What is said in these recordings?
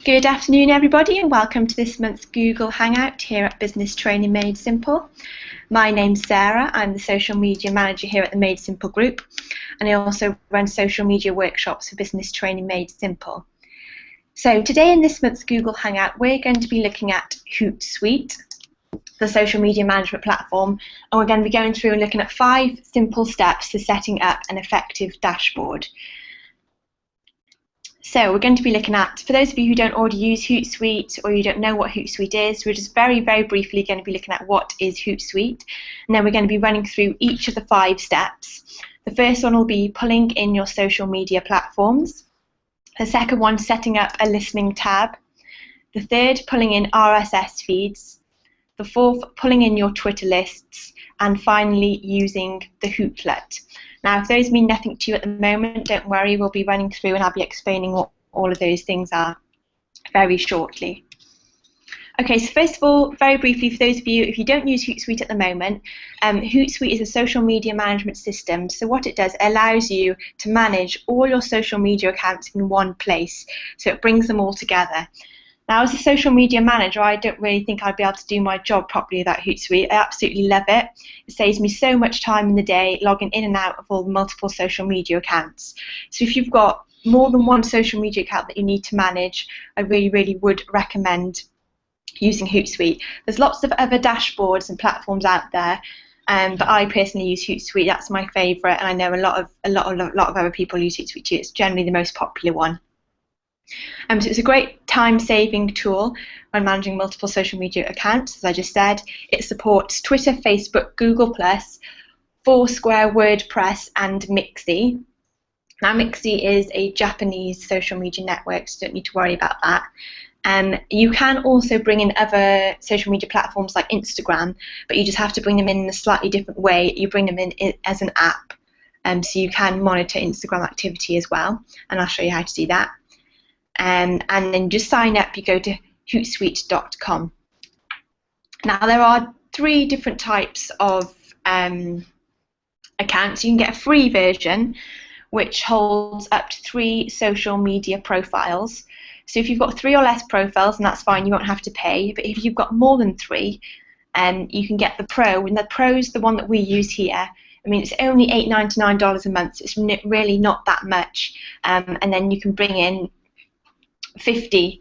Good afternoon, everybody, and welcome to this month's Google Hangout here at Business Training Made Simple. My name's Sarah. I'm the social media manager here at the Made Simple group, and I also run social media workshops for Business Training Made Simple. So today in this month's Google Hangout, we're going to be looking at Hootsuite, the social media management platform, and we're going to be going through and looking at 5 simple steps for setting up an effective dashboard. So we're going to be looking at, for those of you who don't already use Hootsuite or you don't know what Hootsuite is, we're just very briefly going to be looking at what is Hootsuite, and then we're going to be running through each of the 5 steps. The first one will be pulling in your social media platforms. The second one, setting up a listening tab. The third, pulling in RSS feeds. The fourth, pulling in your Twitter lists. And finally, using the Hootlet. Now, if those mean nothing to you at the moment, don't worry, we'll be running through and I'll be explaining what all of those things are very shortly. Okay, so first of all, very briefly, for those of you, if you don't use Hootsuite at the moment, Hootsuite is a social media management system. So what it does, it allows you to manage all your social media accounts in one place. So it brings them all together. Now, as a social media manager, I don't really think I'd be able to do my job properly without Hootsuite. I absolutely love it. It saves me so much time in the day logging in and out of all the multiple social media accounts. So if you've got more than one social media account that you need to manage, I really would recommend using Hootsuite. There's lots of other dashboards and platforms out there, but I personally use Hootsuite. That's my favourite, and I know a lot of other people use Hootsuite too. It's generally the most popular one. So it's a great time-saving tool when managing multiple social media accounts. As I just said, it supports Twitter, Facebook, Google+, Foursquare, WordPress, and Mixi. Now, Mixi is a Japanese social media network, so don't need to worry about that. You can also bring in other social media platforms like Instagram, but you just have to bring them in a slightly different way. You bring them in as an app, so you can monitor Instagram activity as well, and I'll show you how to do that. And then just sign up. You go to hootsuite.com. Now, there are 3 different types of accounts. You can get a free version, which holds up to 3 social media profiles. So if you've got 3 or less profiles, and that's fine, you won't have to pay. But if you've got more than 3, you can get the Pro, and the Pro is the one that we use here. I mean, it's only $8.99 a month, so it's really not that much. And then you can bring in 50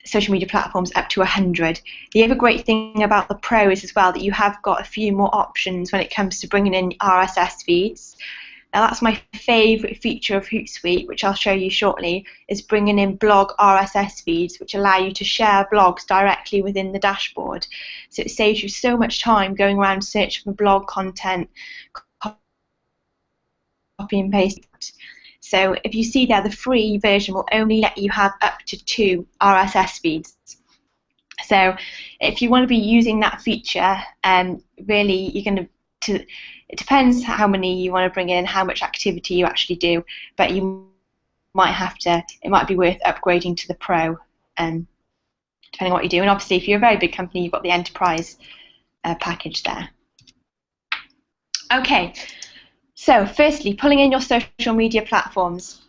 social media platforms up to 100. The other great thing about the Pro is as well that you have got a few more options when it comes to bringing in RSS feeds. Now, that's my favourite feature of Hootsuite, which I'll show you shortly, is bringing in blog RSS feeds, which allow you to share blogs directly within the dashboard. So it saves you so much time going around searching for blog content, copy and paste. So if you see there, the free version will only let you have up to 2 RSS feeds. So if you want to be using that feature, really you're going to, it depends how many you want to bring in, how much activity you actually do, but you might have to, it might be worth upgrading to the Pro, depending on what you do. And obviously if you're a very big company, you've got the enterprise package there. Okay. So firstly, pulling in your social media platforms.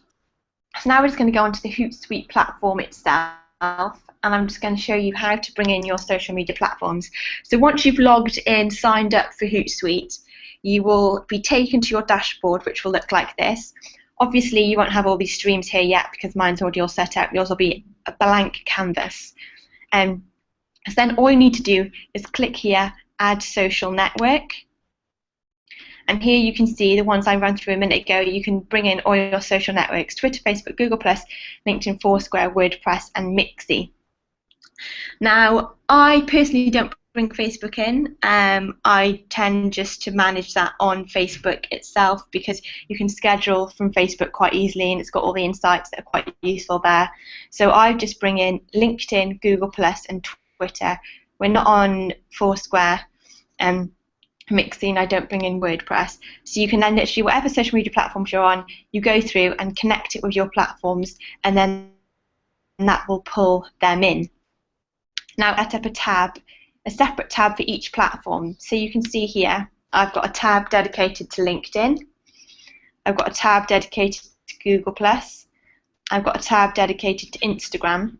So now we're just going to go onto the Hootsuite platform itself, and I'm just going to show you how to bring in your social media platforms. So once you've logged in, signed up for Hootsuite, you will be taken to your dashboard, which will look like this. Obviously, you won't have all these streams here yet because mine's already all set up. Yours will be a blank canvas. So then all you need to do is click here, Add Social Network. And here you can see the ones I ran through a minute ago. You can bring in all your social networks: Twitter, Facebook, Google+, LinkedIn, Foursquare, WordPress, and Mixi. Now, I personally don't bring Facebook in. I tend just to manage that on Facebook itself because you can schedule from Facebook quite easily, and it's got all the insights that are quite useful there. So I just bring in LinkedIn, Google+, and Twitter. We're not on Foursquare. Mixi, and I don't bring in WordPress. So you can then literally, whatever social media platforms you're on, you go through and connect it with your platforms, and then that will pull them in. Now set up a separate tab for each platform. So you can see here, I've got a tab dedicated to LinkedIn. I've got a tab dedicated to Google+, I've got a tab dedicated to Instagram.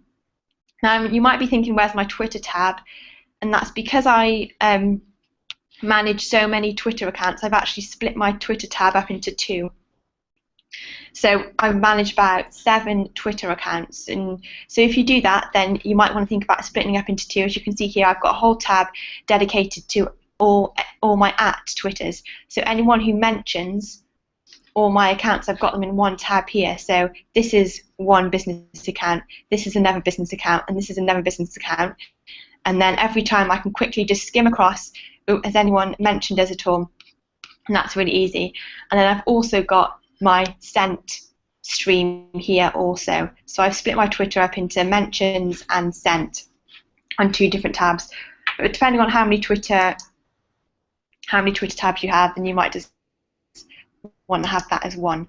Now you might be thinking, where's my Twitter tab? And that's because I manage so many Twitter accounts. I've actually split my Twitter tab up into two. So I manage about 7 Twitter accounts, and so if you do that, then you might want to think about splitting up into 2. As you can see here, I've got a whole tab dedicated to all my @Twitters. So anyone who mentions all my accounts, I've got them in one tab here. So this is one business account, this is another business account, and this is another business account. And then every time I can quickly just skim across, has anyone mentioned us at all? And that's really easy. And then I've also got my sent stream here also. So I've split my Twitter up into mentions and sent on 2 different tabs. But depending on how many Twitter tabs you have, then you might just want to have that as one.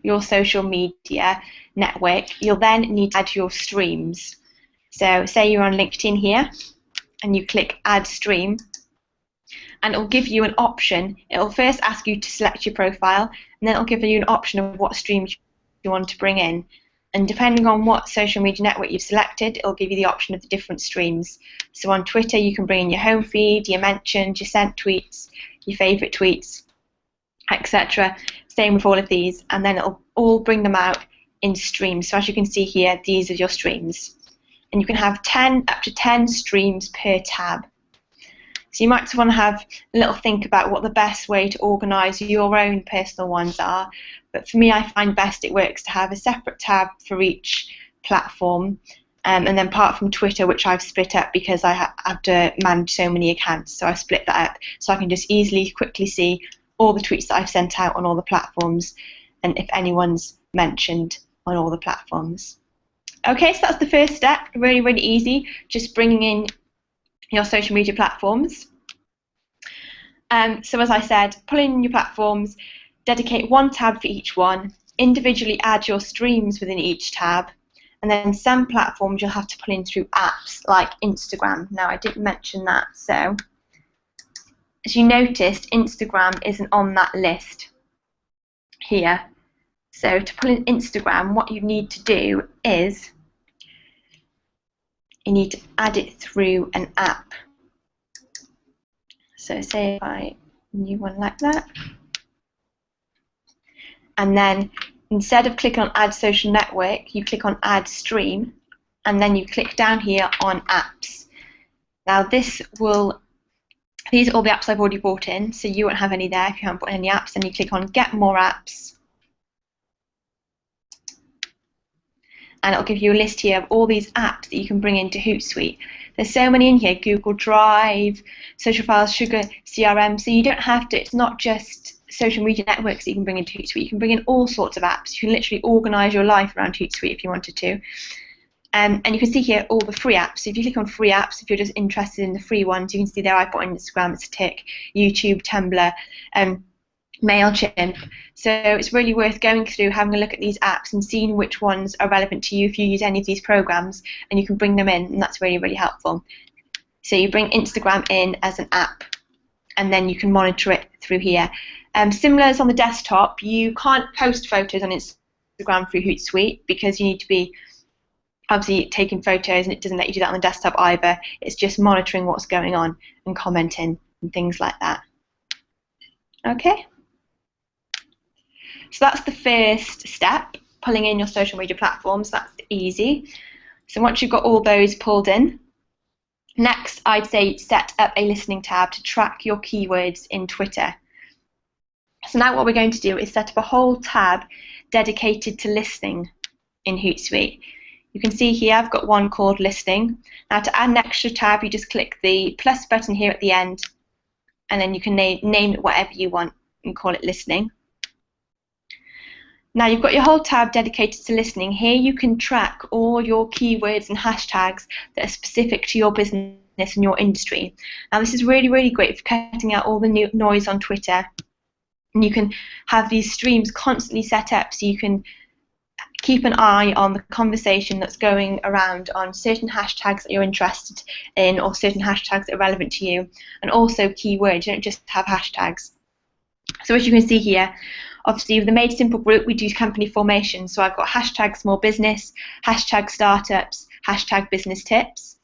Your social media network, you'll then need to add your streams. So say you're on LinkedIn here and you click add stream, and it'll give you an option. It'll first ask you to select your profile, and then it'll give you an option of what streams you want to bring in. And depending on what social media network you've selected, it'll give you the option of the different streams. So on Twitter, you can bring in your home feed, your mentions, your sent tweets, your favourite tweets, etc. Same with all of these, and then it'll all bring them out in streams. So as you can see here, these are your streams. And you can have up to 10 streams per tab. So you might just want to have a little think about what the best way to organise your own personal ones are. But for me, I find best it works to have a separate tab for each platform. And then apart from Twitter, which I've split up because I have to manage so many accounts. So I've split that up so I can just easily, quickly see all the tweets that I've sent out on all the platforms, and if anyone's mentioned on all the platforms. Okay, so that's the first step. Really, really easy. Just bringing in your social media platforms. So as I said, pull in your platforms, dedicate one tab for each one, individually add your streams within each tab, and then some platforms you'll have to pull in through apps like Instagram. Now I didn't mention that, so as you noticed, Instagram isn't on that list here. So to pull in Instagram, what you need to do is you need to add it through an app. So say if I new one like that, and then instead of clicking on add social network, you click on add stream, and then you click down here on apps. Now these are all the apps I've already brought in, so you won't have any there if you haven't brought any apps. Then you click on get more apps, and it'll give you a list here of all these apps that you can bring into Hootsuite. There's so many in here: Google Drive, Social Files, Sugar, CRM. So you don't have to. It's not just social media networks that you can bring into Hootsuite. You can bring in all sorts of apps. You can literally organise your life around Hootsuite if you wanted to. And you can see here all the free apps. So if you click on free apps, if you're just interested in the free ones, you can see there I put on Instagram, it's a tick, YouTube, Tumblr, MailChimp. So it's really worth going through, having a look at these apps and seeing which ones are relevant to you if you use any of these programs, and you can bring them in, and that's really, really helpful. So you bring Instagram in as an app, and then you can monitor it through here. Similar as on the desktop, you can't post photos on Instagram through Hootsuite because you need to be obviously taking photos, and it doesn't let you do that on the desktop either. It's just monitoring what's going on and commenting and things like that. Okay? So that's the first step, pulling in your social media platforms. That's easy. So once you've got all those pulled in, next I'd say set up a listening tab to track your keywords in Twitter. So now what we're going to do is set up a whole tab dedicated to listening in Hootsuite. You can see here I've got one called listening. Now to add an extra tab, you just click the plus button here at the end, and then you can name it whatever you want and call it listening. Now you've got your whole tab dedicated to listening. Here you can track all your keywords and hashtags that are specific to your business and your industry. Now this is really, really great for cutting out all the noise on Twitter. And you can have these streams constantly set up so you can keep an eye on the conversation that's going around on certain hashtags that you're interested in, or certain hashtags that are relevant to you, and also keywords. You don't just have hashtags. So as you can see here, Obviously, with the Made Simple group, we do company formation. So I've got hashtag small business, hashtag startups, hashtag business tips.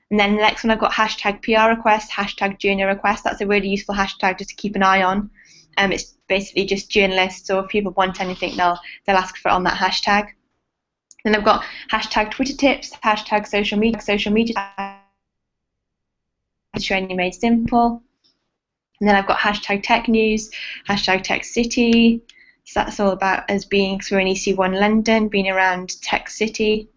And then the next one, I've got hashtag PR request, hashtag journal request. That's a really useful hashtag just to keep an eye on. It's basically just journalists, or if people want anything, they'll ask for it on that hashtag. Then I've got hashtag Twitter tips, hashtag social media, training made simple. And then I've got hashtag tech news, hashtag tech city. So that's all about us being through an EC1 London, being around tech city.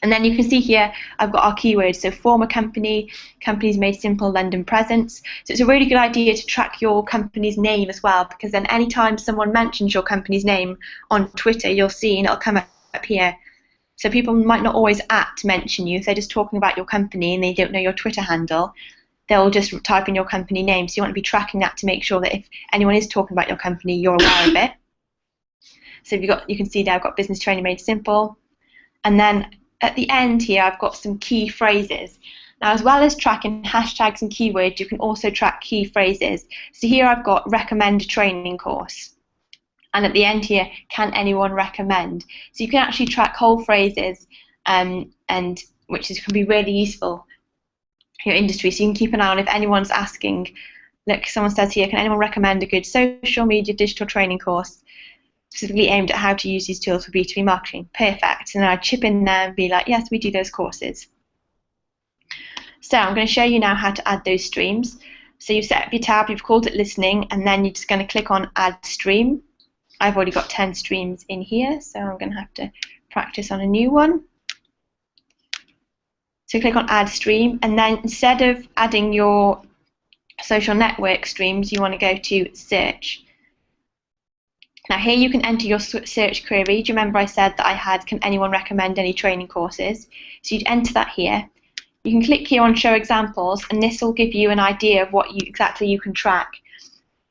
And then you can see here, I've got our keywords. So former company, companies made simple, London presence. So it's a really good idea to track your company's name as well, because then anytime someone mentions your company's name on Twitter, you'll see, and it'll come up here. So people might not always mention you. If they're just talking about your company and they don't know your Twitter handle, they'll just type in your company name. So you want to be tracking that to make sure that if anyone is talking about your company, you're aware of it. So you can see there I've got business training made simple. And then at the end here, I've got some key phrases. Now, as well as tracking hashtags and keywords, you can also track key phrases. So here I've got recommend a training course. And at the end here, can anyone recommend? So you can actually track whole phrases, and which can be really useful for your industry. So you can keep an eye on if anyone's asking. Look, someone says here, can anyone recommend a good social media digital training course specifically aimed at how to use these tools for B2B marketing? Perfect. And then I chip in there and be like, yes, we do those courses. So I'm going to show you now how to add those streams. So you've set up your tab, you've called it listening, and then you're just going to click on add stream. I've already got 10 streams in here, so I'm going to have to practice on a new one. So click on add stream, and then instead of adding your social network streams, you want to go to search. Now here you can enter your search query. Do you remember I said that I had, can anyone recommend any training courses? So you'd enter that here. You can click here on show examples, and this will give you an idea of what exactly you can track.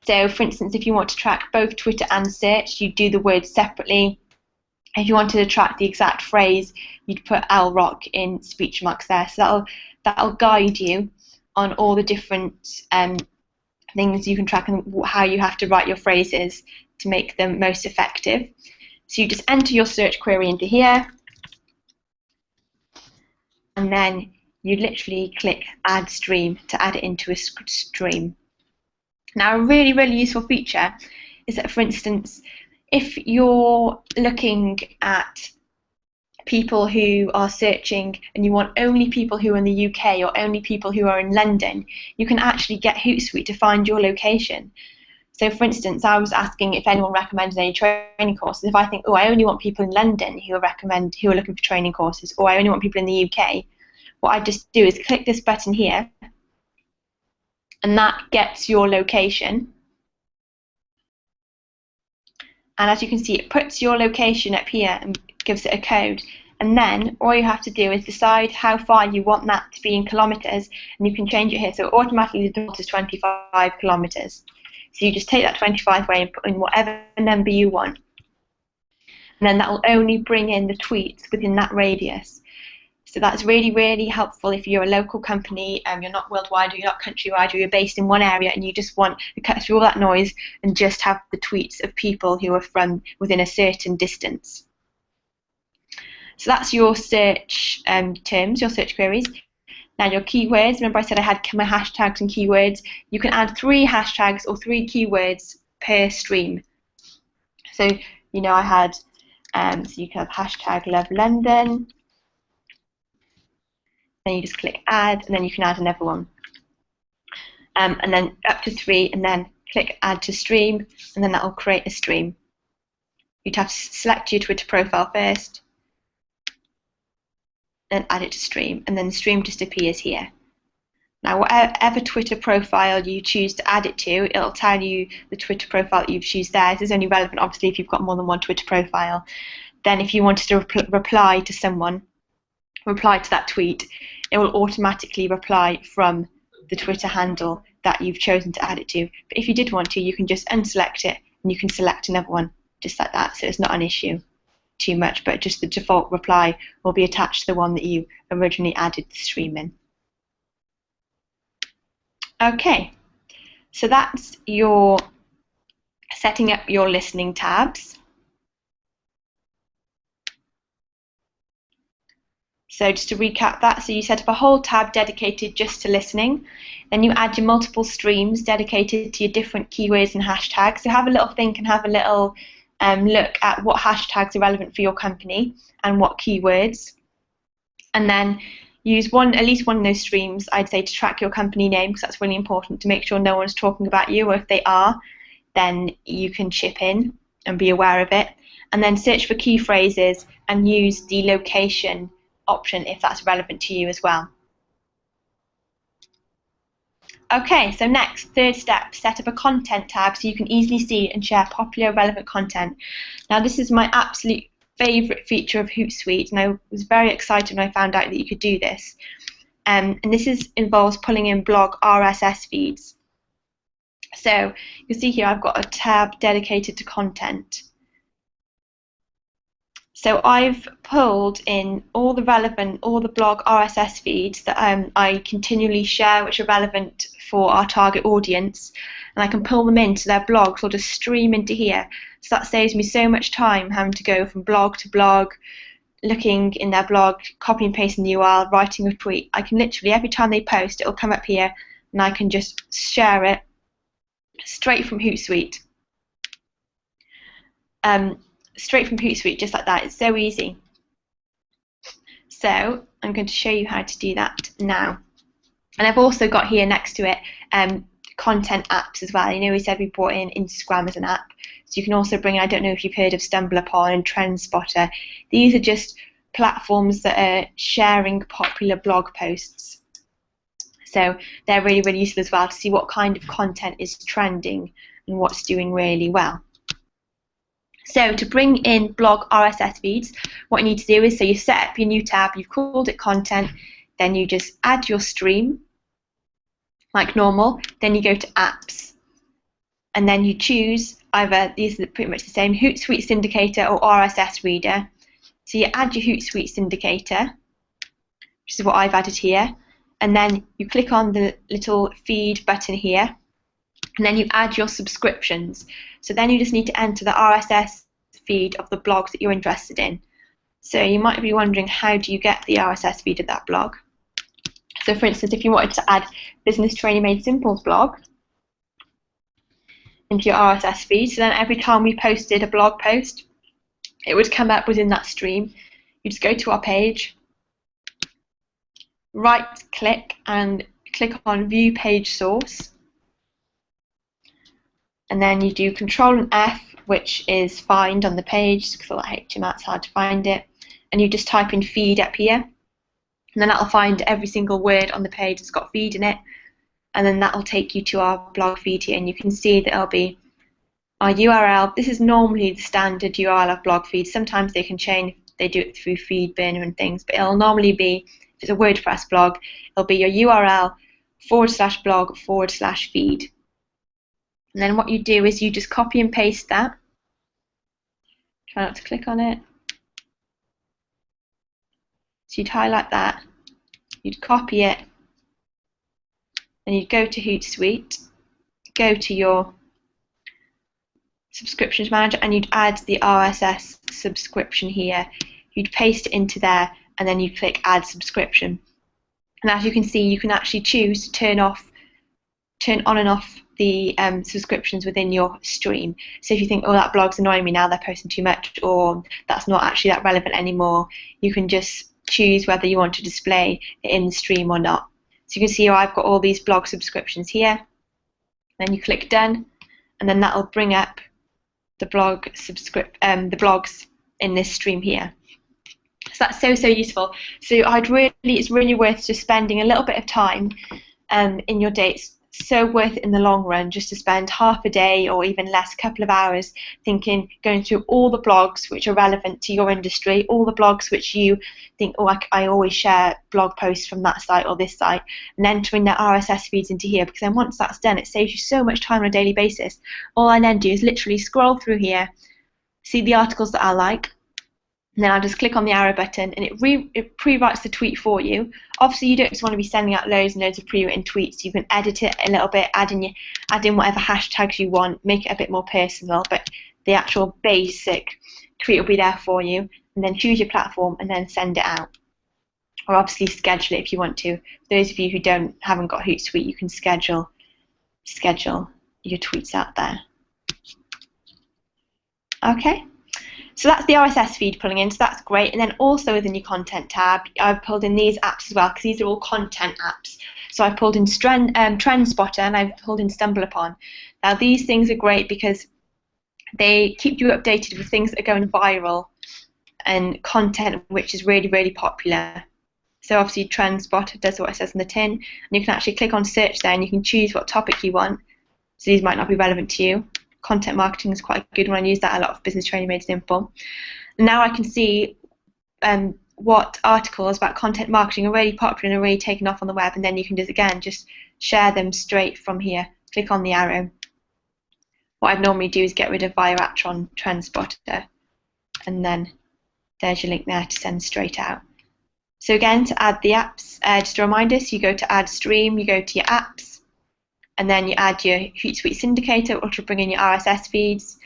So for instance, if you want to track both Twitter and search, you'd do the words separately. If you wanted to track the exact phrase, you'd put I'll rock in speech marks there. So that'll guide you on all the different things you can track and how you have to write your phrases to make them most effective. So you just enter your search query into here, and then you literally click add stream to add it into a stream. Now, a really, really useful feature is that, for instance, if you're looking at people who are searching and you want only people who are in the UK or only people who are in London, you can actually get Hootsuite to find your location. So, for instance, I was asking if anyone recommended any training courses. If I think, oh, I only want people in London who are looking for training courses, or I only want people in the UK, what I just do is click this button here, and that gets your location. And as you can see, it puts your location up here and gives it a code. And then all you have to do is decide how far you want that to be in kilometres, and you can change it here. So automatically the default is 25 kilometres. So you just take that 25 away and put in whatever number you want. And then that will only bring in the tweets within that radius. So that's really, really helpful if you're a local company, you're not worldwide or you're not countrywide, or you're based in one area and you just want to cut through all that noise and just have the tweets of people who are from within a certain distance. So that's your search terms, your search queries. Now your keywords, remember I said I had my hashtags and keywords. You can add 3 hashtags or 3 keywords per stream. So, you know, I had, so you can have hashtag love London. Then you just click add, and then you can add another one. And then up to 3, and then click add to stream, and then that will create a stream. You'd have to select your Twitter profile first, then add it to stream, and then the stream just appears here. Now whatever Twitter profile you choose to add it to, it'll tell you the Twitter profile that you've chosen there. This is only relevant obviously if you've got more than one Twitter profile. Then if you wanted to reply to someone, reply to that tweet, it will automatically reply from the Twitter handle that you've chosen to add it to. But if you did want to, you can just unselect it and you can select another one just like that. So it's not an issue too much, but just the default reply will be attached to the one that you originally added the stream in. Okay, so that's your setting up your listening tabs. So just to recap that, so you set up a whole tab dedicated just to listening. Then you add your multiple streams dedicated to your different keywords and hashtags. So have a little think and have a little look at what hashtags are relevant for your company and what keywords. And then use at least one of those streams, I'd say, to track your company name, because that's really important to make sure no one's talking about you, or if they are, then you can chip in and be aware of it. And then search for key phrases and use the location option if that's relevant to you as well. Okay, so next, third step, set up a content tab so you can easily see and share popular relevant content. Now this is my absolute favourite feature of Hootsuite, and I was very excited when I found out that you could do this. And this involves pulling in blog RSS feeds. So you can see here I've got a tab dedicated to content. So I've pulled in all the blog RSS feeds that I continually share, which are relevant for our target audience, and I can pull them into their blogs or just stream into here. So that saves me so much time having to go from blog to blog, looking in their blog, copy and pasting the URL, writing a tweet. I can literally, every time they post, it'll come up here and I can just share it straight from Hootsuite. Straight from Hootsuite, just like that. It's so easy. So I'm going to show you how to do that now. And I've also got here next to it content apps as well. You know, we said we brought in Instagram as an app, so you can also bring, I don't know if you've heard of StumbleUpon and TrendSpotter. These are just platforms that are sharing popular blog posts. So they're really, really useful as well to see what kind of content is trending and what's doing really well. So to bring in blog RSS feeds, what you need to do is, so you set up your new tab, you've called it content, then you just add your stream like normal, then you go to apps, and then you choose either, these are pretty much the same, Hootsuite Syndicator or RSS Reader. So you add your Hootsuite Syndicator, which is what I've added here, and then you click on the little feed button here, and then you add your subscriptions. So then you just need to enter the RSS feed of the blog that you're interested in. So you might be wondering, how do you get the RSS feed of that blog? So for instance, if you wanted to add Business Training Made Simple's blog into your RSS feed, so then every time we posted a blog post, it would come up within that stream. You just go to our page, right click and click on View Page Source, and then you do Control and F, which is find on the page, because all that HTML, it's hard to find it, and you just type in feed up here, and then that'll find every single word on the page that's got feed in it, and then that'll take you to our blog feed here, and you can see that it'll be our URL. This is normally the standard URL of blog feeds. Sometimes they can change, they do it through FeedBurner and things, but it'll normally be, if it's a WordPress blog, it'll be your URL /blog/feed. And then what you do is you just copy and paste that. Try not to click on it. So you'd highlight that, you'd copy it, and you'd go to Hootsuite, go to your subscriptions manager, and you'd add the RSS subscription here. You'd paste it into there, and then you click Add Subscription. And as you can see, you can actually choose to turn on and off the subscriptions within your stream. So if you think, oh, that blog's annoying me now, they're posting too much, or that's not actually that relevant anymore, you can just choose whether you want to display it in the stream or not. So you can see here I've got all these blog subscriptions here. Then you click Done, and then that'll bring up the the blogs in this stream here. So that's so useful. So it's really worth just spending a little bit of time in your day. It's so worth it in the long run just to spend half a day or even less, a couple of hours, going through all the blogs which are relevant to your industry, all the blogs which you think, oh, I always share blog posts from that site or this site, and entering their RSS feeds into here, because then once that's done, it saves you so much time on a daily basis. All I then do is literally scroll through here, see the articles that I like, And then I'll just click on the arrow button and it pre-writes the tweet for you. Obviously, you don't just want to be sending out loads and loads of pre-written tweets. You can edit it a little bit, add in whatever hashtags you want, make it a bit more personal, but the actual basic tweet will be there for you. And then choose your platform and then send it out. Or obviously schedule it if you want to. For those of you who haven't got Hootsuite, you can schedule your tweets out there. Okay. So that's the RSS feed pulling in, so that's great. And then also within your content tab, I've pulled in these apps as well, because these are all content apps. So I've pulled in Trend Spotter and I've pulled in StumbleUpon. Now these things are great because they keep you updated with things that are going viral and content which is really, really popular. So obviously Trend Spotter does what it says on the tin, and you can actually click on search there and you can choose what topic you want. So these might not be relevant to you. Content marketing is quite a good one. I use that a lot for Business Training Made Simple. And now I can see what articles about content marketing are really popular and are really taken off on the web, and then you can just share them straight from here. Click on the arrow. What I'd normally do is get rid of via Atron Trend Spotter, and then there's your link there to send straight out. So again, to add the apps, just a reminder, so you go to Add Stream, you go to your apps, and then you add your Hootsuite syndicator, which will bring in your RSS feeds,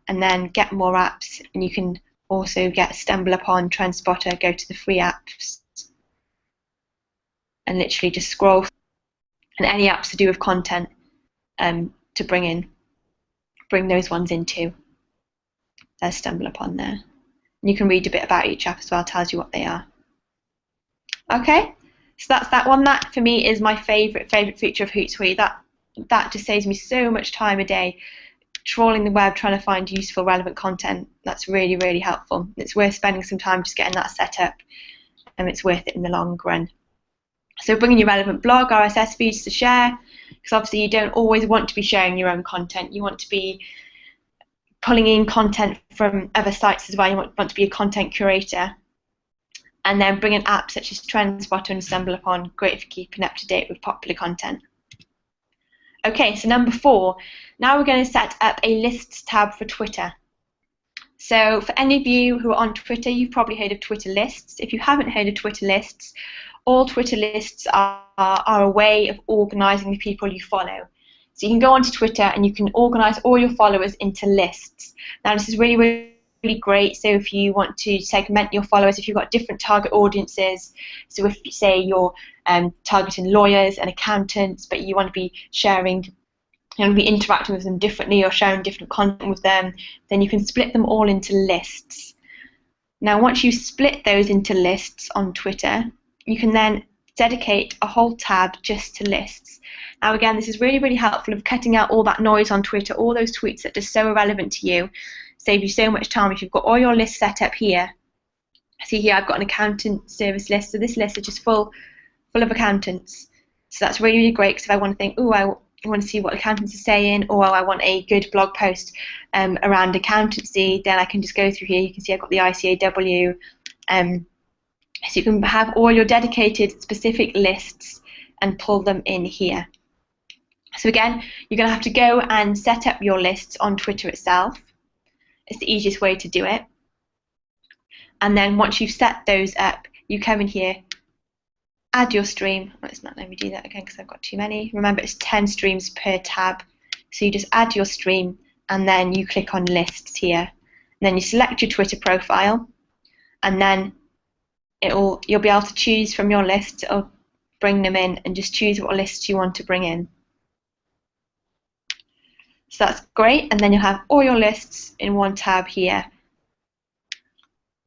and then get more apps, and you can also get StumbleUpon, Trend Spotter, go to the free apps, and literally just scroll, and any apps to do with content to bring those ones into. There's StumbleUpon there. And you can read a bit about each app as well, tells you what they are. Okay, so that's that one. That for me is my favourite feature of Hootsuite. That just saves me so much time a day trawling the web trying to find useful, relevant content. That's really, really helpful. It's worth spending some time just getting that set up, and it's worth it in the long run. So bringing your relevant blog, RSS feeds to share, because obviously you don't always want to be sharing your own content. You want to be pulling in content from other sites as well. You want to be a content curator. And then bring in apps such as Trend Spotter and StumbleUpon, great for keeping up to date with popular content. Okay, so number 4, now we're going to set up a lists tab for Twitter. So for any of you who are on Twitter, you've probably heard of Twitter lists. If you haven't heard of Twitter lists, all Twitter lists are a way of organising the people you follow. So you can go onto Twitter and you can organise all your followers into lists. Now this is really great. So if you want to segment your followers, if you've got different target audiences, so if you say you're targeting lawyers and accountants, but you want to be sharing, you want to be interacting with them differently or sharing different content with them, then you can split them all into lists. Now once you split those into lists on Twitter, you can then dedicate a whole tab just to lists. Now again, this is really, really helpful of cutting out all that noise on Twitter, all those tweets that are just so irrelevant to you. Save you so much time if you've got all your lists set up here. See here, I've got an accountant service list, so this list is just full of accountants. So that's really, really great, because if I want to think, oh, I want to see what accountants are saying, or I want a good blog post around accountancy, then I can just go through here. You can see I've got the ICAW. So you can have all your dedicated specific lists and pull them in here. So again, you're going to have to go and set up your lists on Twitter itself. It's the easiest way to do it. And then once you've set those up, you come in here, add your stream. Oh, it's not letting me do that again because I've got too many. Remember, it's 10 streams per tab. So you just add your stream and then you click on lists here. And then you select your Twitter profile, and then you'll be able to choose from your list. It'll bring them in and just choose what lists you want to bring in. So that's great, and then you'll have all your lists in one tab here.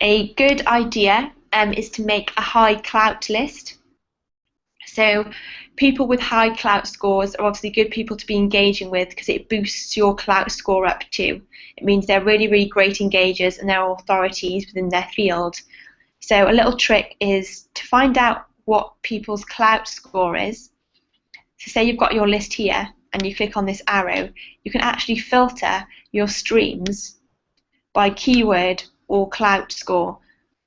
A good idea is to make a high clout list. So people with high clout scores are obviously good people to be engaging with, because it boosts your clout score up too. It means they're really, really great engagers and they're authorities within their field. So a little trick is to find out what people's clout score is. So say you've got your list here, and you click on this arrow, you can actually filter your streams by keyword or clout score.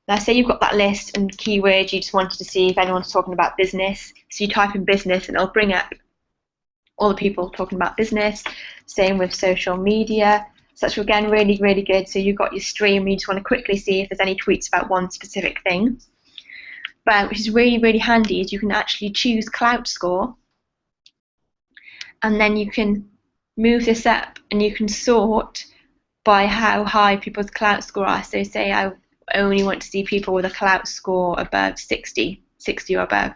Now say you've got that list and keyword, you just wanted to see if anyone's talking about business, so you type in business and it'll bring up all the people talking about business. Same with social media, So that's again really, really good. So you've got your stream and you just want to quickly see if there's any tweets about one specific thing. But which is really, really handy is you can actually choose clout score, and then you can move this up and you can sort by how high people's clout score are. So say I only want to see people with a clout score above 60 or above.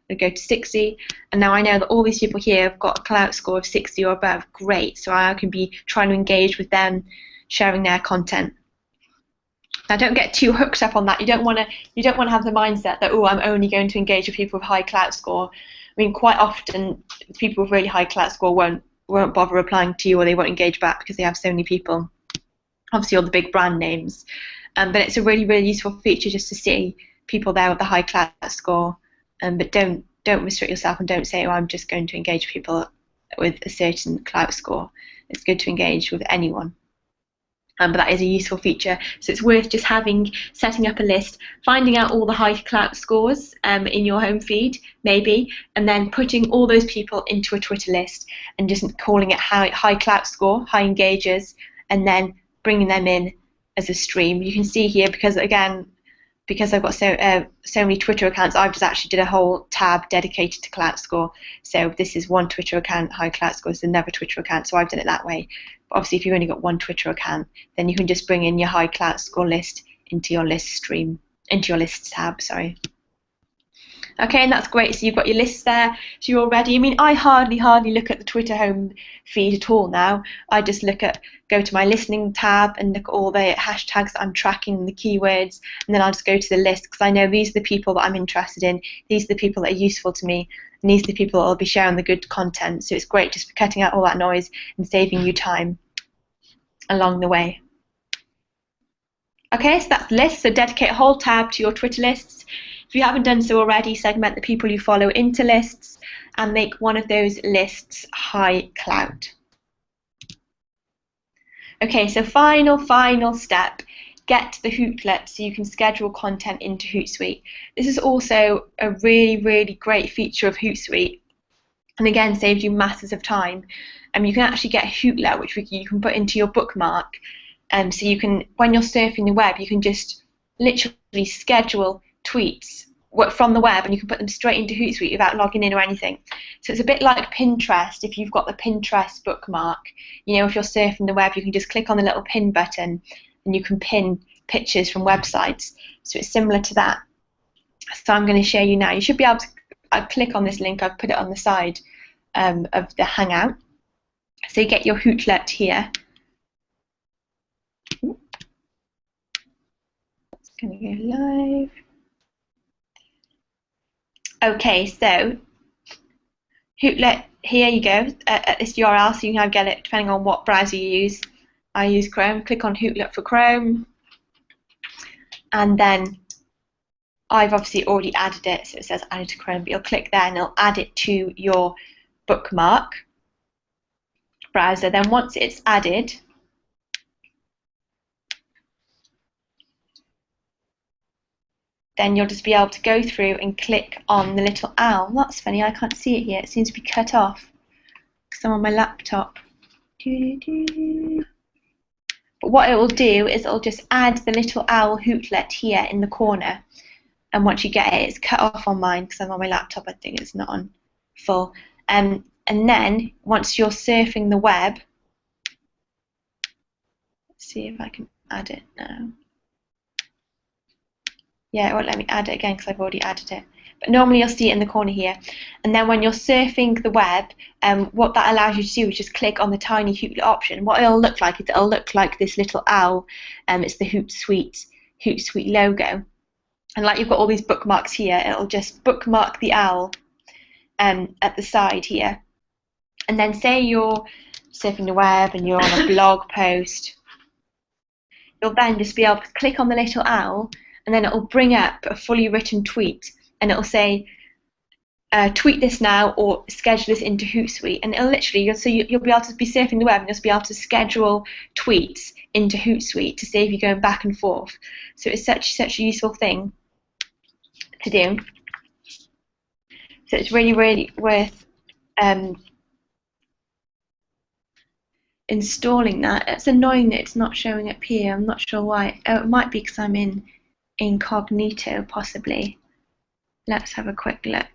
I go to 60, and now I know that all these people here have got a clout score of 60 or above. Great, so I can be trying to engage with them, sharing their content. Now, don't get too hooked up on that. You don't want to have the mindset that, oh, I'm only going to engage with people with high clout score. I mean, quite often people with really high clout score won't bother replying to you, or they won't engage back because they have so many people. Obviously, all the big brand names, but it's a really, really useful feature just to see people there with the high clout score. But don't restrict yourself and don't say, oh, I'm just going to engage people with a certain clout score. It's good to engage with anyone. But that is a useful feature, so it's worth just setting up a list, finding out all the high clout scores in your home feed, maybe, and then putting all those people into a Twitter list and just calling it high clout score, high engagers, and then bringing them in as a stream. You can see here, because I've got so many Twitter accounts, I've just actually did a whole tab dedicated to clout score. So this is one Twitter account, high clout score, is another Twitter account, so I've done it that way. But obviously, if you've only got one Twitter account, then you can just bring in your high clout score list into your list tab, sorry. Okay, and that's great. So you've got your lists there, so you're all ready. I mean, I hardly look at the Twitter home feed at all now. I just go to my listening tab and look at all the hashtags that I'm tracking, the keywords, and then I'll just go to the list because I know these are the people that I'm interested in. These are the people that are useful to me, and these are the people that will be sharing the good content. So it's great just for cutting out all that noise and saving you time along the way. Okay, so that's lists. So dedicate a whole tab to your Twitter lists. If you haven't done so already, segment the people you follow into lists and make one of those lists high clout. Okay, so final step, get the Hootlet so you can schedule content into Hootsuite. This is also a really, really great feature of Hootsuite, and again saves you masses of time. You can actually get a Hootlet which you can put into your bookmark, so you can, when you're surfing the web, you can just literally schedule tweets from the web and you can put them straight into Hootsuite without logging in or anything. So it's a bit like Pinterest. If you've got the Pinterest bookmark, you know, if you're surfing the web, you can just click on the little pin button and you can pin pictures from websites. So it's similar to that. So I'm going to show you now. You should be able to click on this link. I've put it on the side of the Hangout. So you get your Hootlet here. It's going to go live. Okay, so Hootlet, here you go, at this URL, so you can now get it depending on what browser you use. I use Chrome. Click on Hootlet for Chrome, and then I've obviously already added it, so it says added to Chrome, but you'll click there and it'll add it to your bookmark browser. Then once it's added, then you'll just be able to go through and click on the little owl. That's funny, I can't see it here. It seems to be cut off because I'm on my laptop. But what it will do is it'll just add the little owl Hootlet here in the corner. And once you get it, it's cut off on mine because I'm on my laptop. I think it's not on full. And then once you're surfing the web, let's see if I can add it now. Yeah, it won't let me add it again because I've already added it. But normally you'll see it in the corner here. And then when you're surfing the web, what that allows you to do is just click on the tiny Hootlet option. What it'll look like is it'll look like this little owl. It's the Hootsuite logo. And like you've got all these bookmarks here, it'll just bookmark the owl at the side here. And then say you're surfing the web and you're on a blog post, you'll then just be able to click on the little owl and then it'll bring up a fully written tweet and it'll say, tweet this now or schedule this into Hootsuite. And it'll literally, you'll be able to be surfing the web and you'll be able to schedule tweets into Hootsuite to save you going back and forth. So it's such a useful thing to do. So it's really, really worth installing that. It's annoying that it's not showing up here. I'm not sure why. Oh, it might be because I'm in incognito, possibly. Let's have a quick look.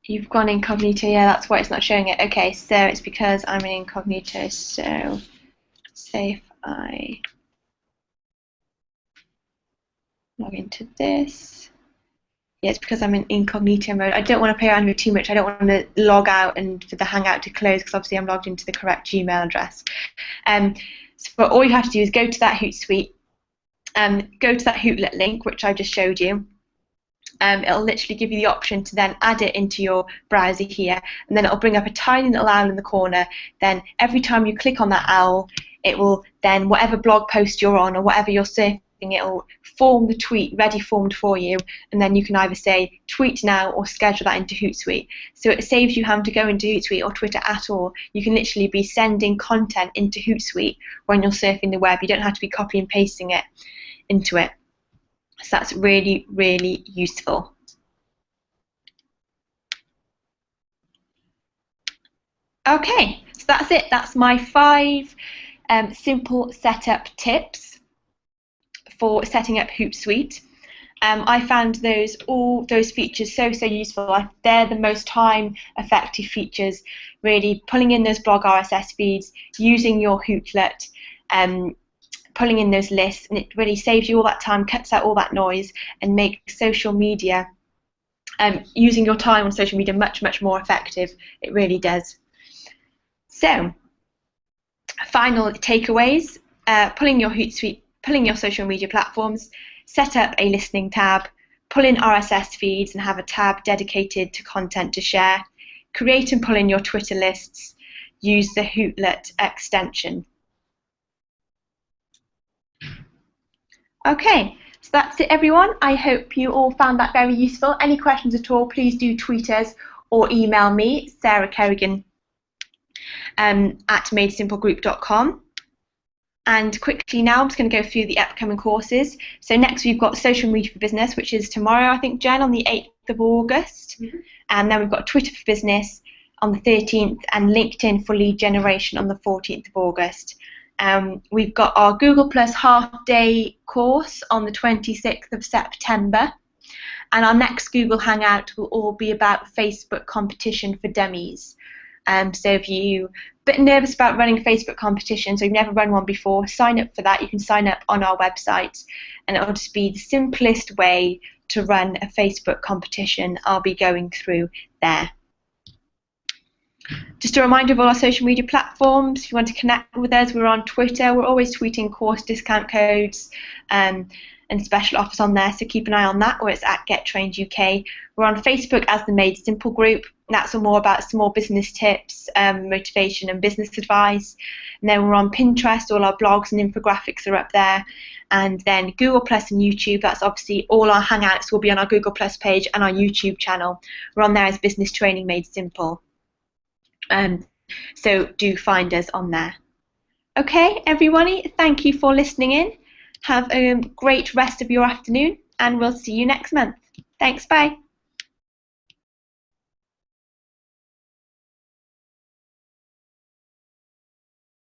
You've gone incognito, yeah, that's why it's not showing it. Okay, so it's because I'm in incognito, so say if I log into this. Yeah, it's because I'm in incognito mode. I don't want to play around with it too much. I don't want to log out and for the Hangout to close because obviously I'm logged into the correct Gmail address. So all you have to do is go to that Hootsuite, go to that Hootlet link, which I just showed you. It'll literally give you the option to then add it into your browser here, and then it'll bring up a tiny little owl in the corner. Then every time you click on that owl, it will then, whatever blog post you're on or whatever you're surfing, it'll form the tweet ready formed for you, and then you can either say tweet now or schedule that into Hootsuite. So it saves you having to go into Hootsuite or Twitter at all. You can literally be sending content into Hootsuite when you're surfing the web. You don't have to be copy and pasting it into it. So that's really, really useful. Okay, so that's it. That's my 5 simple setup tips for setting up Hootsuite. I found all those features so useful. They're the most time-effective features, really pulling in those blog RSS feeds, using your Hootlet, pulling in those lists, and it really saves you all that time, cuts out all that noise, and makes social media, using your time on social media much more effective. It really does. So, final takeaways: pulling your Hootsuite, pulling your social media platforms, set up a listening tab, pull in RSS feeds and have a tab dedicated to content to share, create and pull in your Twitter lists, use the Hootlet extension. Okay, so that's it, everyone. I hope you all found that very useful. Any questions at all, please do tweet us or email me, Sarah Kerrigan, at madesimplegroup.com. And quickly now, I'm just going to go through the upcoming courses. So next we've got Social Media for Business, which is tomorrow, I think, Jen, on the 8th of August. Mm-hmm. And then we've got Twitter for Business on the 13th and LinkedIn for Lead Generation on the 14th of August. We've got our Google Plus half-day course on the 26th of September. And our next Google Hangout will all be about Facebook competition for dummies. So if you're a bit nervous about running Facebook competitions or you've never run one before, sign up for that. You can sign up on our website, and it'll just be the simplest way to run a Facebook competition I'll be going through there. Just a reminder of all our social media platforms. If you want to connect with us, we're on Twitter. We're always tweeting course discount codes and special offers on there, so keep an eye on that, or it's at GetTrainedUK. We're on Facebook as the Made Simple group. That's all more about small business tips, motivation and business advice. And then we're on Pinterest. All our blogs and infographics are up there. And then Google Plus and YouTube. That's obviously all our Hangouts will be on our Google Plus page and our YouTube channel. We're on there as Business Training Made Simple. So do find us on there. Okay, everybody, thank you for listening in. Have a great rest of your afternoon, and we'll see you next month. Thanks, bye.